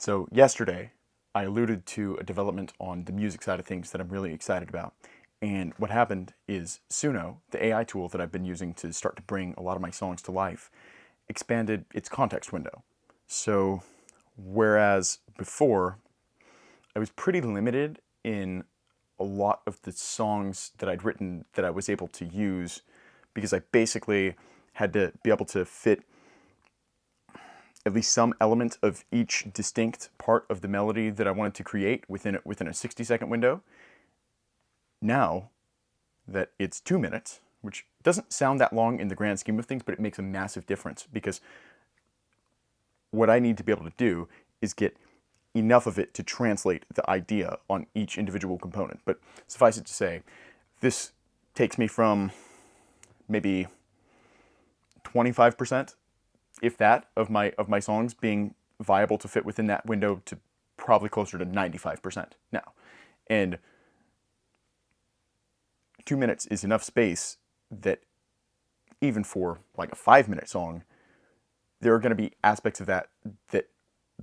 So yesterday, I alluded to a development on the music side of things that I'm really excited about. And what happened is Suno, the AI tool that I've been using to start to bring a lot of my songs to life, expanded its context window. So whereas before I was pretty limited in a lot of the songs that I'd written that I was able to use because I basically had to be able to fit at least some element of each distinct part of the melody that I wanted to create within a 60-second window. Now that it's 2 minutes, which doesn't sound that long in the grand scheme of things, but it makes a massive difference because what I need to be able to do is get enough of it to translate the idea on each individual component. But suffice it to say, this takes me from maybe 25%, if that, of my songs being viable to fit within that window to probably closer to 95% now. And 2 minutes is enough space that even for like a 5-minute song, there are going to be aspects of that that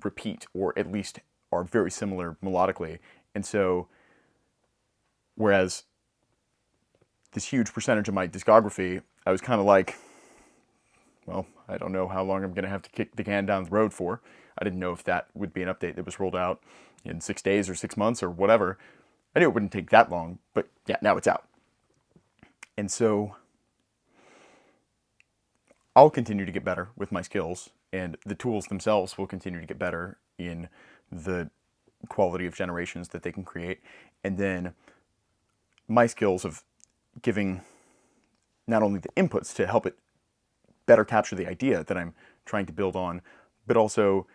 repeat or at least are very similar melodically. And so, whereas this huge percentage of my discography, I was kind of like, well, I don't know how long I'm going to have to kick the can down the road for. I didn't know if that would be an update that was rolled out in 6 days or 6 months or whatever. I knew it wouldn't take that long, but yeah, now it's out. And so I'll continue to get better with my skills, and the tools themselves will continue to get better in the quality of generations that they can create. And then my skills of giving not only the inputs to help it better capture the idea that I'm trying to build on, but also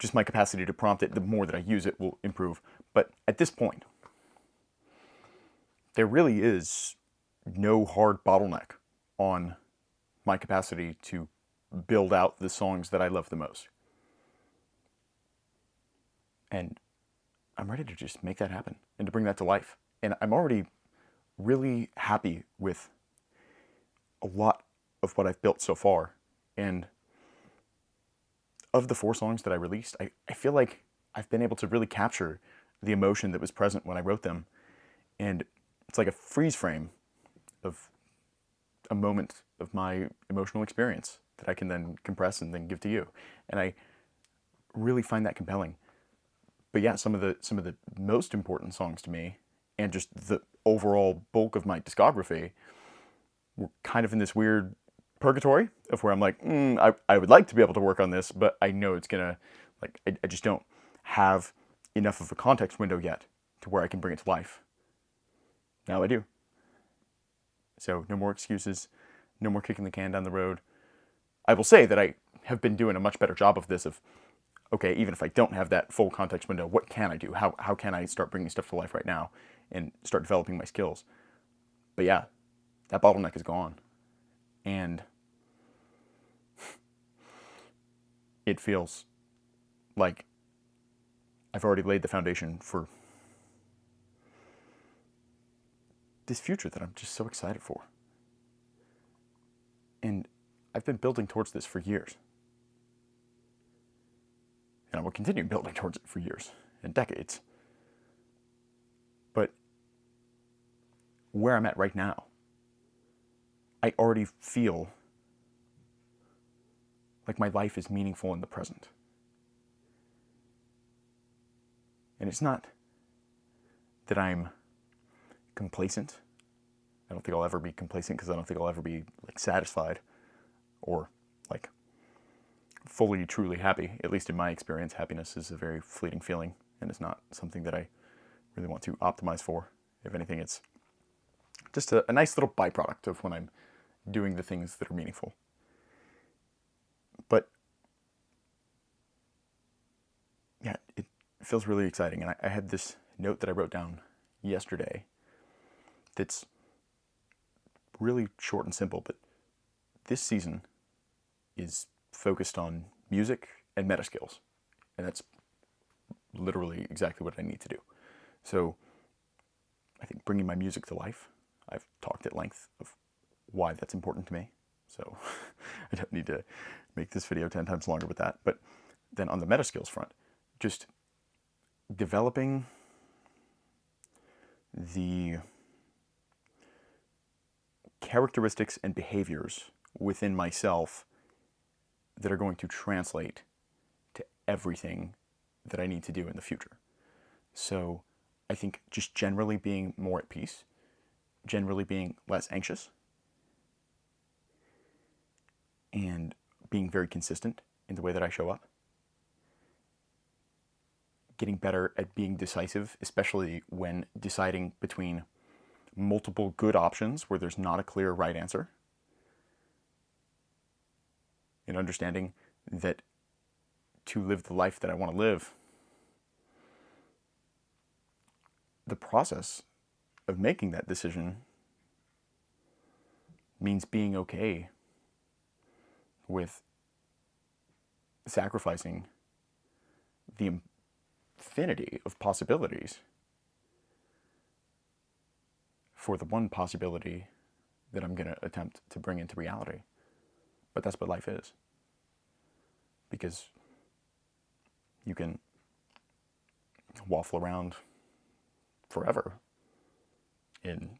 just my capacity to prompt it, the more that I use it will improve. But at this point, there really is no hard bottleneck on my capacity to build out the songs that I love the most. And I'm ready to just make that happen and to bring that to life. And I'm already really happy with a lot of what I've built so far. And of the 4 songs that I released, I feel like I've been able to really capture the emotion that was present when I wrote them. And it's like a freeze frame of a moment of my emotional experience that I can then compress and then give to you. And I really find that compelling. But yeah, some of the most important songs to me, and just the overall bulk of my discography, were kind of in this weird purgatory of where I'm like, I would like to be able to work on this, but I know it's gonna, like, I just don't have enough of a context window yet to where I can bring it to life. Now I do. So no more excuses, no more kicking the can down the road. I will say that I have been doing a much better job of this, of, okay, even if I don't have that full context window, what can I do? How can I start bringing stuff to life right now and start developing my skills? But yeah, that bottleneck is gone. And it feels like I've already laid the foundation for this future that I'm just so excited for. And I've been building towards this for years. And I will continue building towards it for years and decades. But where I'm at right now, I already feel like my life is meaningful in the present. And it's not that I'm complacent. I don't think I'll ever be complacent because I don't think I'll ever be like satisfied or like fully, truly happy. At least in my experience, happiness is a very fleeting feeling, and it's not something that I really want to optimize for. If anything, it's just a nice little byproduct of when I'm doing the things that are meaningful. But yeah, it feels really exciting. And I had this note that I wrote down yesterday that's really short and simple, but this season is focused on music and meta skills. And that's literally exactly what I need to do. So I think bringing my music to life, I've talked at length of why that's important to me. So I don't need to make this video 10 times longer with that. But then on the meta skills front, just developing the characteristics and behaviors within myself that are going to translate to everything that I need to do in the future. So I think just generally being more at peace, generally being less anxious, and being very consistent in the way that I show up. Getting better at being decisive, especially when deciding between multiple good options where there's not a clear right answer. And understanding that to live the life that I want to live, the process of making that decision means being okay with sacrificing the infinity of possibilities for the one possibility that I'm going to attempt to bring into reality. But that's what life is. Because you can waffle around forever in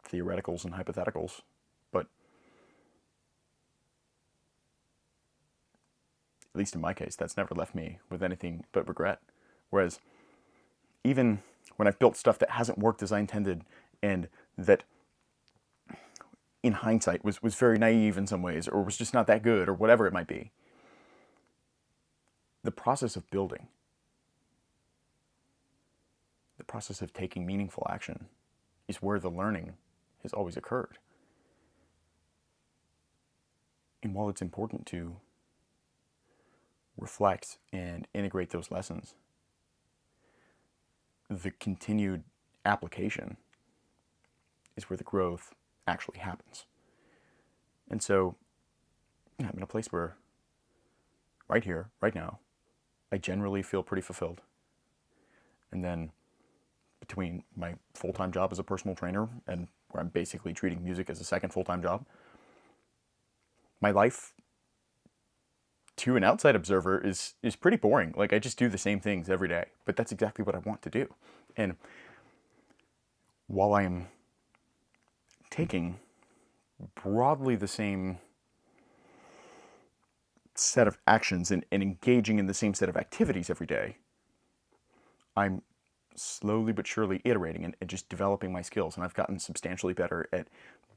theoreticals and hypotheticals, but at least in my case, that's never left me with anything but regret. Whereas even when I've built stuff that hasn't worked as I intended, and that in hindsight was very naive in some ways, or was just not that good, or whatever it might be, the process of building, the process of taking meaningful action is where the learning has always occurred. And while it's important to reflect and integrate those lessons, the continued application is where the growth actually happens. And so I'm in a place where right here, right now, I generally feel pretty fulfilled. And then between my full-time job as a personal trainer and where I'm basically treating music as a second full-time job, my life to an outside observer is pretty boring. Like, I just do the same things every day, but that's exactly what I want to do. And while I am taking broadly the same set of actions and engaging in the same set of activities every day, I'm slowly but surely iterating and just developing my skills. And I've gotten substantially better at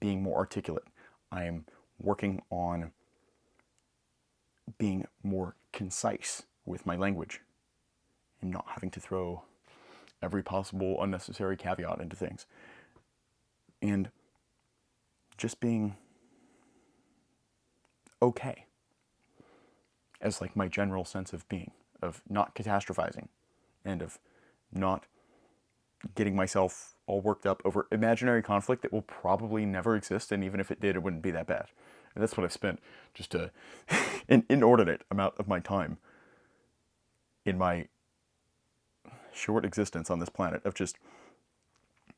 being more articulate. I am working on being more concise with my language and not having to throw every possible unnecessary caveat into things. And just being okay as like my general sense of being, of not catastrophizing and of not getting myself all worked up over imaginary conflict that will probably never exist, and even if it did, it wouldn't be that bad. And that's what I've spent just an inordinate amount of my time in my short existence on this planet of just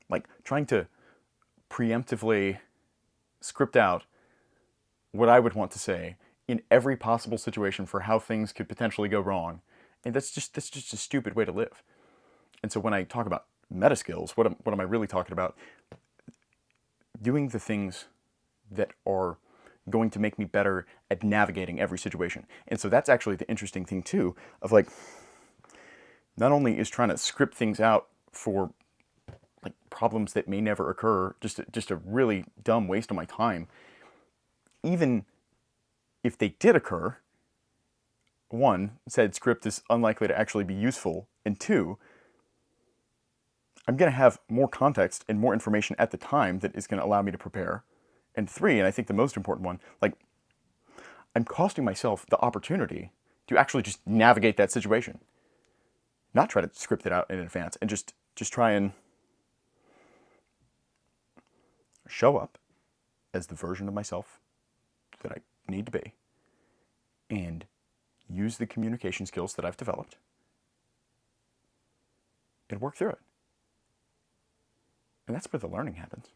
like trying to preemptively script out what I would want to say in every possible situation for how things could potentially go wrong. And that's just a stupid way to live. And so when I talk about meta skills, what am I really talking about? Doing the things that are going to make me better at navigating every situation. And so that's actually the interesting thing too, of like, not only is trying to script things out for like problems that may never occur, just a really dumb waste of my time. Even if they did occur, one, said script is unlikely to actually be useful, and two, I'm going to have more context and more information at the time that is going to allow me to prepare. And three, and I think the most important one, like, I'm costing myself the opportunity to actually just navigate that situation. Not try to script it out in advance and just try and show up as the version of myself that I need to be and use the communication skills that I've developed and work through it. And that's where the learning happens.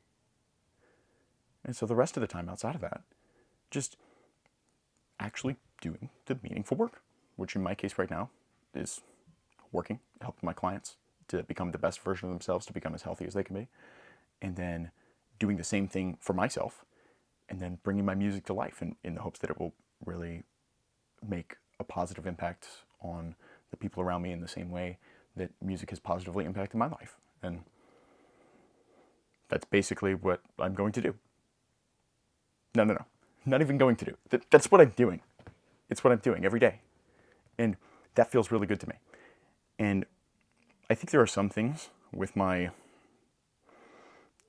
And so the rest of the time outside of that, just actually doing the meaningful work, which in my case right now is working, helping my clients to become the best version of themselves, to become as healthy as they can be, and then doing the same thing for myself, and then bringing my music to life in the hopes that it will really make a positive impact on the people around me in the same way that music has positively impacted my life. And that's basically what I'm going to do. No. Not even going to do. That's what I'm doing. It's what I'm doing every day. And that feels really good to me. And I think there are some things with my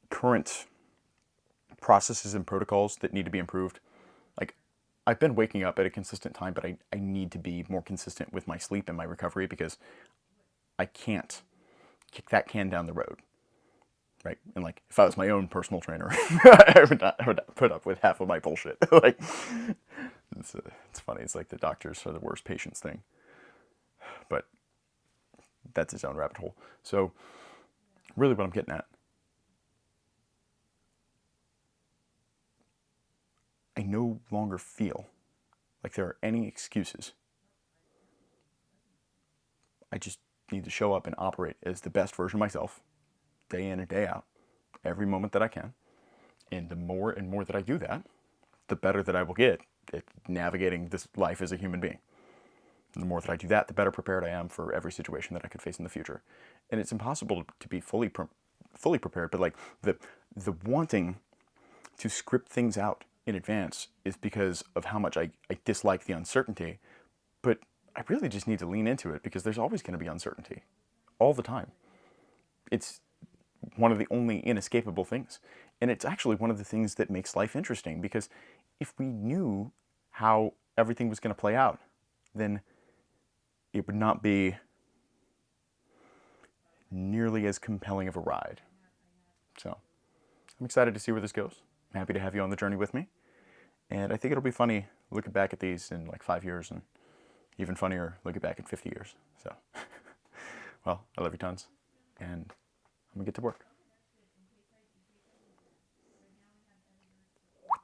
current processes and protocols that need to be improved. Like, I've been waking up at a consistent time, but I need to be more consistent with my sleep and my recovery, because I can't kick that can down the road. Right? And like, if I was my own personal trainer, I would not put up with half of my bullshit. Like, it's funny. It's like the doctors are the worst patients thing. But that's its own rabbit hole. So really what I'm getting at, I no longer feel like there are any excuses. I just need to show up and operate as the best version of myself, day in and day out, every moment that I can. And the more and more that I do that, the better that I will get at navigating this life as a human being. And the more that I do that, the better prepared I am for every situation that I could face in the future. And it's impossible to be fully prepared, but like the wanting to script things out in advance is because of how much I dislike the uncertainty. But I really just need to lean into it, because there's always going to be uncertainty all the time. It's one of the only inescapable things. And it's actually one of the things that makes life interesting, because if we knew how everything was going to play out, then it would not be nearly as compelling of a ride. So I'm excited to see where this goes. I'm happy to have you on the journey with me. And I think it'll be funny looking back at these in like 5 years, and even funnier looking back in 50 years. So, well, I love you tons, and I'm gonna get to work.